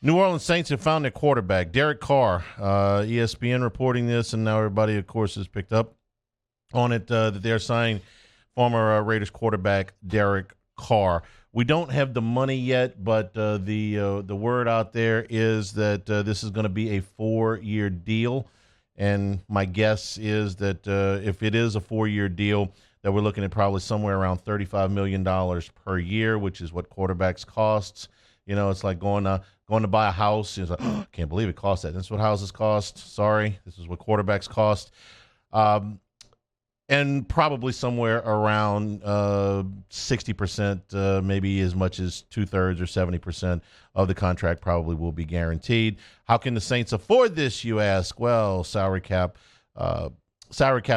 New Orleans Saints have found their quarterback, Derek Carr. ESPN reporting this, and now everybody, of course, has picked up on it that they're signing former Raiders quarterback Derek Carr. We don't have the money yet, but the word out there is that this is going to be a 4-year deal, and my guess is that if it is a 4-year deal, that we're looking at probably somewhere around $35 million per year, which is what quarterbacks costs. You know, it's like going to buy a house. It's like, oh, I can't believe it costs that. That's what houses cost. Sorry, this is what quarterbacks cost. And probably somewhere around 60%, maybe as much as 2/3 or 70% of the contract probably will be guaranteed. How can the Saints afford this, you ask? Well, salary cap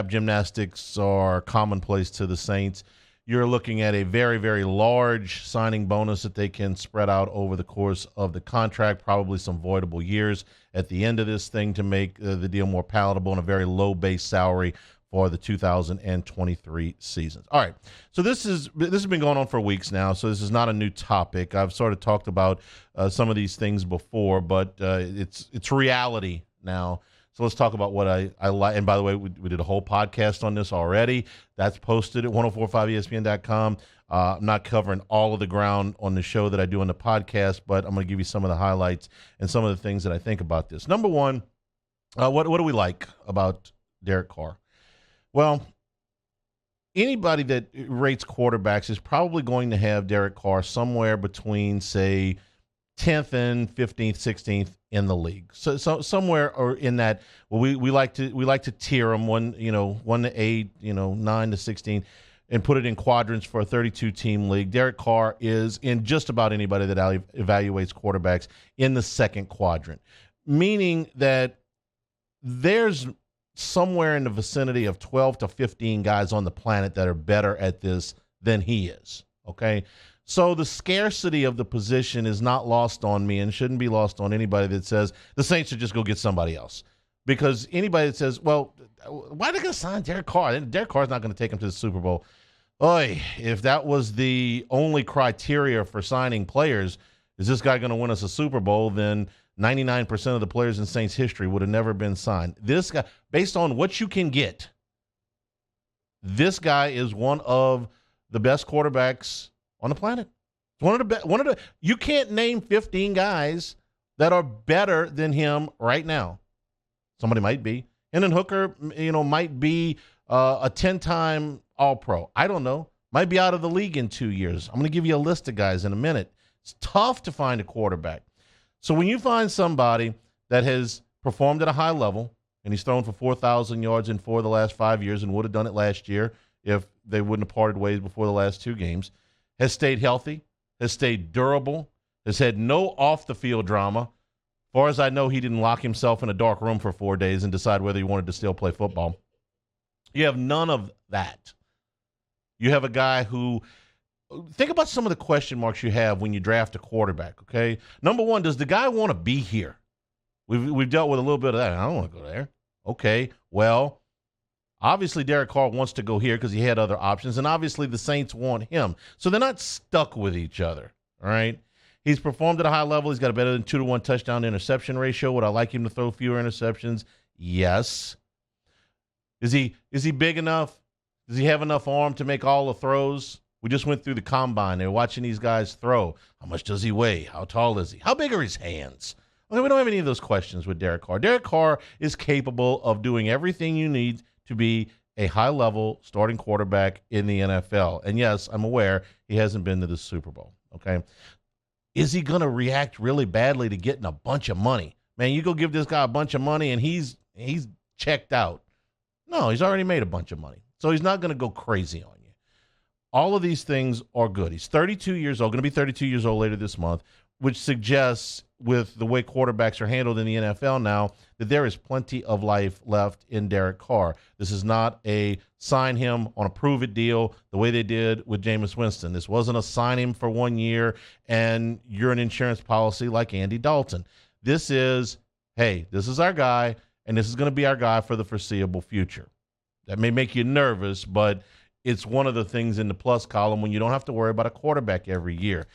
gymnastics are commonplace to the Saints. You're looking at a very, very large signing bonus that they can spread out over the course of the contract, probably some voidable years at the end of this thing to make the deal more palatable, and a very low base salary for the 2023 seasons. All right, so this has been going on for weeks now, so this is not a new topic. I've sort of talked about some of these things before, but it's reality now. So let's talk about what I like. And by the way, we did a whole podcast on this already. That's posted at 1045ESPN.com. I'm not covering all of the ground on the show that I do on the podcast, but I'm going to give you some of the highlights and some of the things that I think about this. Number one, what do we like about Derek Carr? Well, anybody that rates quarterbacks is probably going to have Derek Carr somewhere between, say, 10th and 15th, 16th in the league. So somewhere or in that. Well, we like to tier them 1 to 8, 9 to 16, and put it in quadrants for a 32-team league. Derek Carr is in just about anybody that evaluates quarterbacks in the second quadrant, meaning that there's somewhere in the vicinity of 12 to 15 guys on the planet that are better at this than he is, okay? So the scarcity of the position is not lost on me and shouldn't be lost on anybody that says the Saints should just go get somebody else. Because anybody that says, well, why are they going to sign Derek Carr? Derek Carr's not going to take him to the Super Bowl. Oy, if that was the only criteria for signing players, is this guy going to win us a Super Bowl, then 99% of the players in Saints history would have never been signed. This guy, based on what you can get, this guy is one of the best quarterbacks on the planet. One of the you can't name 15 guys that are better than him right now. Somebody might be. Hendon Hooker, might be a 10-time All-Pro. I don't know. Might be out of the league in 2 years. I'm going to give you a list of guys in a minute. It's tough to find a quarterback. So when you find somebody that has performed at a high level, and he's thrown for 4,000 yards in 4 of the last 5 years and would have done it last year if they wouldn't have parted ways before the last 2 games, has stayed healthy, has stayed durable, has had no off-the-field drama. As far as I know, he didn't lock himself in a dark room for 4 days and decide whether he wanted to still play football. You have none of that. You have a guy who – think about some of the question marks you have when you draft a quarterback, okay? Number one, does the guy want to be here? We've dealt with a little bit of that. I don't want to go there. Okay, well, obviously Derek Carr wants to go here because he had other options, and obviously the Saints want him. So they're not stuck with each other, all right? He's performed at a high level. He's got a better than 2-to-1 touchdown-to-interception ratio. Would I like him to throw fewer interceptions? Yes. Is he big enough? Does he have enough arm to make all the throws? We just went through the combine. They're watching these guys throw. How much does he weigh? How tall is he? How big are his hands? Okay, we don't have any of those questions with Derek Carr. Derek Carr is capable of doing everything you need to be a high-level starting quarterback in the NFL. And, yes, I'm aware he hasn't been to the Super Bowl, okay? Is he going to react really badly to getting a bunch of money? Man, you go give this guy a bunch of money and he's checked out. No, he's already made a bunch of money. So he's not going to go crazy on you. All of these things are good. He's 32 years old, going to be 32 years old later this month, which suggests with the way quarterbacks are handled in the NFL now that there is plenty of life left in Derek Carr. This is not a sign him on a prove-it deal the way they did with Jameis Winston. This wasn't a sign him for 1 year and you're an insurance policy like Andy Dalton. This is, hey, this is our guy, and this is going to be our guy for the foreseeable future. That may make you nervous, but it's one of the things in the plus column when you don't have to worry about a quarterback every year.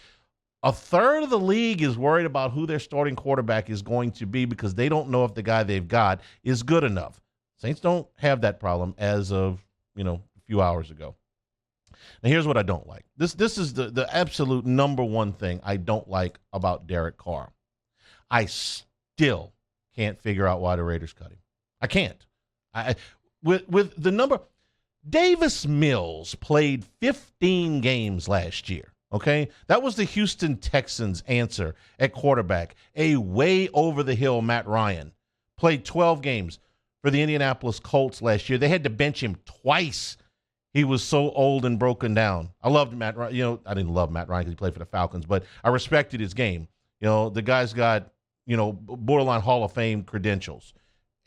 A third of the league is worried about who their starting quarterback is going to be because they don't know if the guy they've got is good enough. Saints don't have that problem as of, a few hours ago. Now, here's what I don't like. This is the absolute number one thing I don't like about Derek Carr. I still can't figure out why the Raiders cut him. I can't. With the number, Davis Mills played 15 games last year. Okay, that was the Houston Texans' answer at quarterback. A way over the hill Matt Ryan played 12 games for the Indianapolis Colts last year. They had to bench him twice. He was so old and broken down. I loved Matt Ryan. I didn't love Matt Ryan because he played for the Falcons, but I respected his game. The guy's got, borderline Hall of Fame credentials,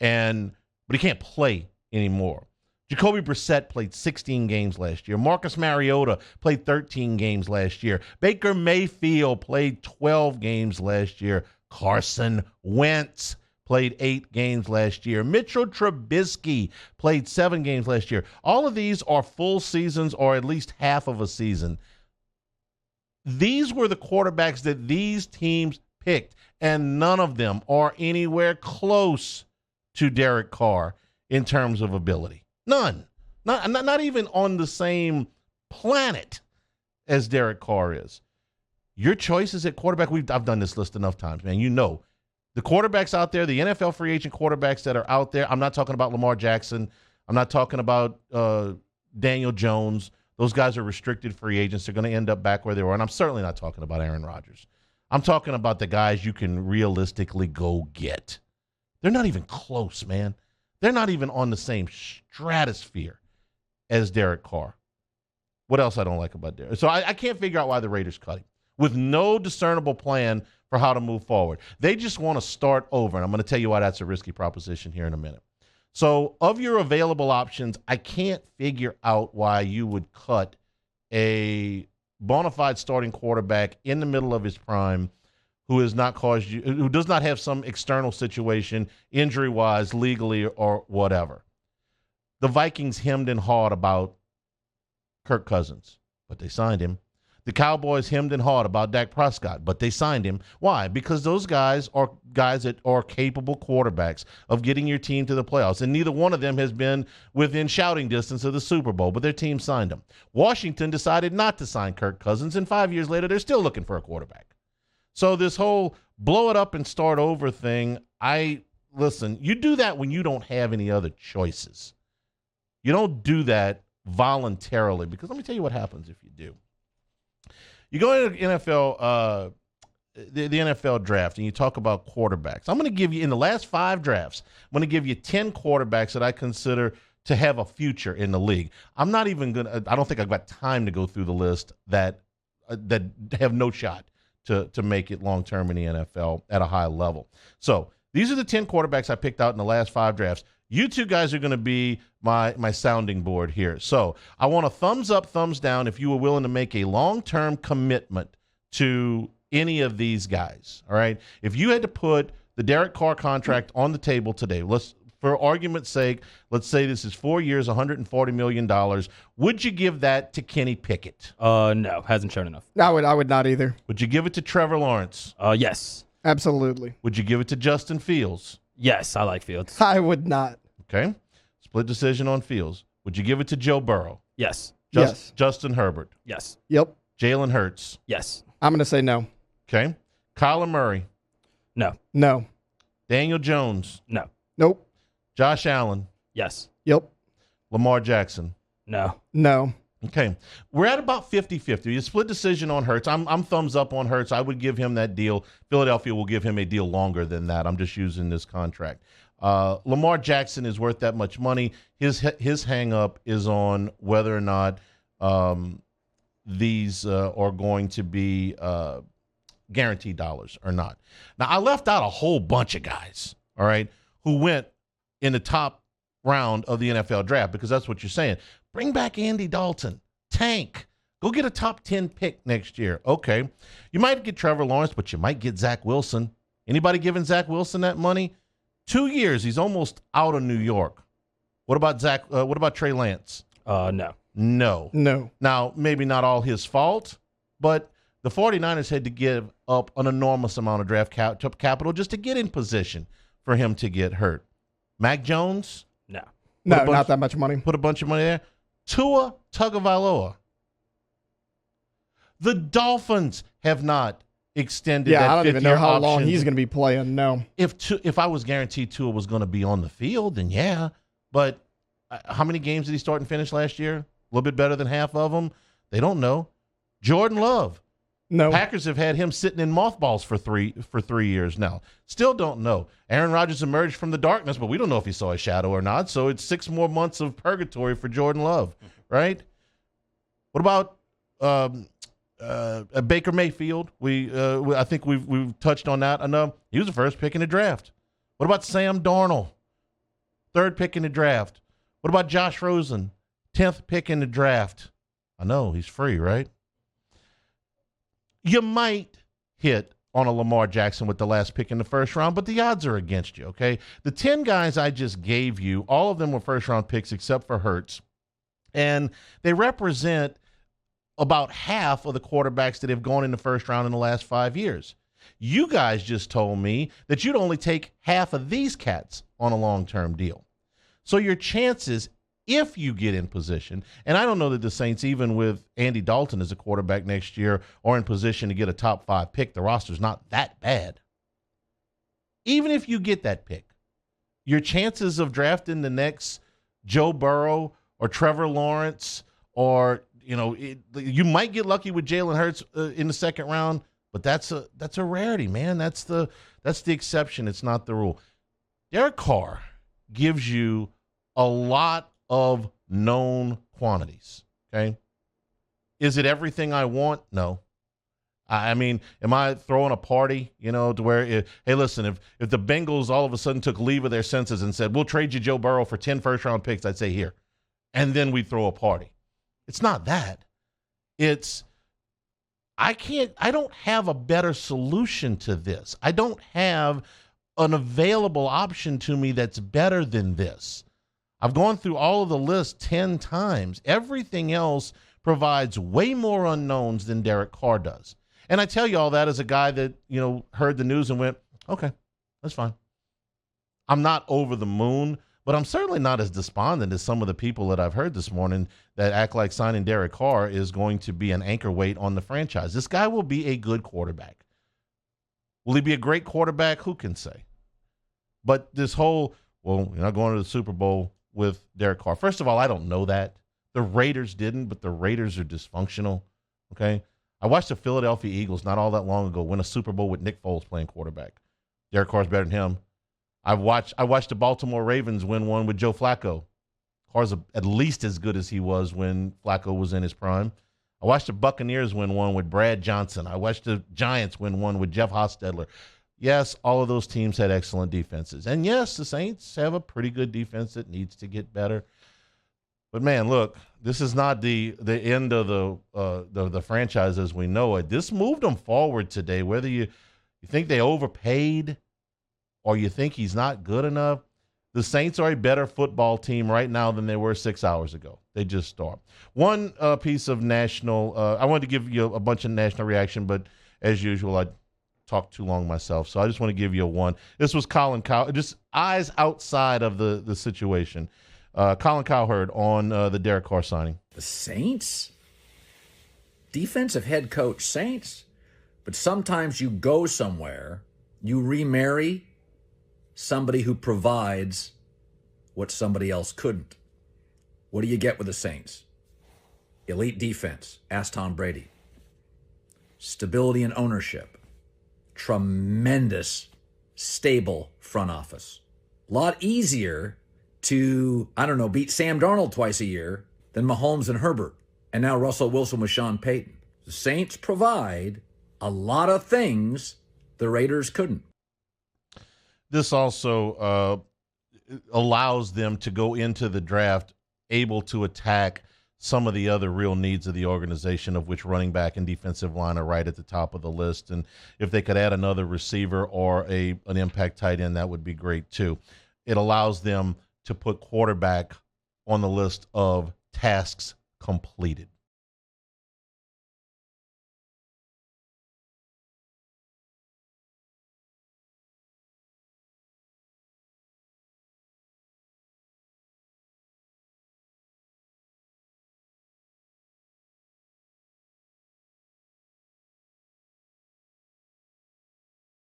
but he can't play anymore. Jacoby Brissett played 16 games last year. Marcus Mariota played 13 games last year. Baker Mayfield played 12 games last year. Carson Wentz played 8 games last year. Mitchell Trubisky played 7 games last year. All of these are full seasons or at least half of a season. These were the quarterbacks that these teams picked, and none of them are anywhere close to Derek Carr in terms of ability. None. Not even on the same planet as Derek Carr is. Your choices at quarterback, I've done this list enough times, man. The quarterbacks out there, the NFL free agent quarterbacks that are out there, I'm not talking about Lamar Jackson. I'm not talking about Daniel Jones. Those guys are restricted free agents. They're going to end up back where they were. And I'm certainly not talking about Aaron Rodgers. I'm talking about the guys you can realistically go get. They're not even close, man. They're not even on the same stratosphere as Derek Carr. What else I don't like about Derek? So I can't figure out why the Raiders cut him with no discernible plan for how to move forward. They just want to start over, and I'm going to tell you why that's a risky proposition here in a minute. So of your available options, I can't figure out why you would cut a bona fide starting quarterback in the middle of his prime who does not have some external situation, injury-wise, legally, or whatever. The Vikings hemmed and hawed about Kirk Cousins, but they signed him. The Cowboys hemmed and hawed about Dak Prescott, but they signed him. Why? Because those guys are guys that are capable quarterbacks of getting your team to the playoffs, and neither one of them has been within shouting distance of the Super Bowl, but their team signed him. Washington decided not to sign Kirk Cousins, and 5 years later, they're still looking for a quarterback. So this whole blow it up and start over thing, listen, you do that when you don't have any other choices. You don't do that voluntarily, because let me tell you what happens if you do. You go into the NFL, the NFL draft, and you talk about quarterbacks. I'm going to give you, in the last 5 drafts, I'm going to give you 10 quarterbacks that I consider to have a future in the league. I'm not even going to, I don't think I've got time to go through the list that have no shot to make it long-term in the NFL at a high level. So these are the 10 quarterbacks I picked out in the last 5 drafts. You two guys are going to be my sounding board here. So I want a thumbs up, thumbs down if you were willing to make a long-term commitment to any of these guys, all right? If you had to put the Derek Carr contract on the table today, for argument's sake, let's say this is 4 years, $140 million. Would you give that to Kenny Pickett? No, hasn't shown enough. I would not either. Would you give it to Trevor Lawrence? Yes. Absolutely. Would you give it to Justin Fields? Yes, I like Fields. I would not. Okay. Split decision on Fields. Would you give it to Joe Burrow? Yes. Yes. Justin Herbert? Yes. Yep. Jalen Hurts? Yes. I'm going to say no. Okay. Kyler Murray? No. No. Daniel Jones? No. Nope. Josh Allen? Yes. Yep. Lamar Jackson? No. No. Okay. We're at about 50-50. You split decision on Hurts. I'm thumbs up on Hurts. I would give him that deal. Philadelphia will give him a deal longer than that. I'm just using this contract. Lamar Jackson is worth that much money. His hang up is on whether or not these are going to be guaranteed dollars or not. Now, I left out a whole bunch of guys, all right, who went in the top round of the NFL draft, because that's what you're saying. Bring back Andy Dalton. Tank. Go get a top 10 pick next year. Okay. You might get Trevor Lawrence, but you might get Zach Wilson. Anybody giving Zach Wilson that money? 2 years, he's almost out of New York. What about Trey Lance? No. No. No. Now, maybe not all his fault, but The 49ers had to give up an enormous amount of draft capital just to get in position for him to get hurt. Mac Jones? No. No, not that much money. Put a bunch of money there. Tua Tagovailoa. The Dolphins have not extended that I don't even know fifth-year how long option. he's going to be playing. No. If I was guaranteed Tua was going to be on the field, then yeah. But how many games did he start and finish last year? A little bit better than half of them. They don't know. Jordan Love. No. Packers have had him sitting in mothballs for 3 years now. Still don't know. Aaron Rodgers emerged from the darkness, but we don't know if he saw a shadow or not. So it's 6 more months of purgatory for Jordan Love, right? What about Baker Mayfield? I think we've touched on that enough. He was the first pick in the draft. What about Sam Darnold? 3rd pick in the draft. What about Josh Rosen? 10th pick in the draft. I know, he's free, right? You might hit on a Lamar Jackson with the last pick in the first round, but the odds are against you, okay? The 10 guys I just gave you, all of them were first-round picks except for Hurts, and they represent about half of the quarterbacks that have gone in the first round in the last 5 years. You guys just told me that you'd only take half of these cats on a long-term deal. So your chances, if you get in position, and I don't know that the Saints, even with Andy Dalton as a quarterback next year, are in position to get a top 5 pick. The roster's not that bad. Even if you get that pick, your chances of drafting the next Joe Burrow or Trevor Lawrence, or you might get lucky with Jalen Hurts in the second round, but that's a rarity, man. That's the exception. It's not the rule. Derek Carr gives you a lot of known quantities, okay? Is it everything I want? No. I mean, am I throwing a party, to where, hey, listen, if the Bengals all of a sudden took leave of their senses and said, we'll trade you Joe Burrow for 10 first-round picks, I'd say here. And then we'd throw a party. It's not that. It's, I don't have a better solution to this. I don't have an available option to me that's better than this. I've gone through all of the lists 10 times. Everything else provides way more unknowns than Derek Carr does. And I tell you all that as a guy that, heard the news and went, okay, that's fine. I'm not over the moon, but I'm certainly not as despondent as some of the people that I've heard this morning that act like signing Derek Carr is going to be an anchor weight on the franchise. This guy will be a good quarterback. Will he be a great quarterback? Who can say? But this whole, well, you're not going to the Super Bowl with Derek Carr. First of all, I don't know that. The Raiders didn't, but the Raiders are dysfunctional, okay? I watched the Philadelphia Eagles not all that long ago win a Super Bowl with Nick Foles playing quarterback. Derek Carr's better than him. I watched the Baltimore Ravens win one with Joe Flacco. Carr's at least as good as he was when Flacco was in his prime. I watched the Buccaneers win one with Brad Johnson. I watched the Giants win one with Jeff Hostetler. Yes, all of those teams had excellent defenses. And yes, the Saints have a pretty good defense that needs to get better. But man, look, this is not the end of the franchise as we know it. This moved them forward today. Whether you think they overpaid or you think he's not good enough, the Saints are a better football team right now than they were 6 hours ago. They just are. One piece of national, I wanted to give you a bunch of national reaction, but as usual, I talked too long myself, so I just want to give you one. This was Colin Cowherd, just eyes outside of the situation. Colin Cowherd on the Derek Carr signing. The Saints? Defensive head coach Saints? But sometimes you go somewhere, you remarry somebody who provides what somebody else couldn't. What do you get with the Saints? Elite defense. Ask Tom Brady. Stability and ownership. Tremendous, stable front office. A lot easier to, beat Sam Darnold twice a year than Mahomes and Herbert. And now Russell Wilson with Sean Payton. The Saints provide a lot of things the Raiders couldn't. This also allows them to go into the draft able to attack some of the other real needs of the organization, of which running back and defensive line are right at the top of the list. And if they could add another receiver or an impact tight end, that would be great too. It allows them to put quarterback on the list of tasks completed.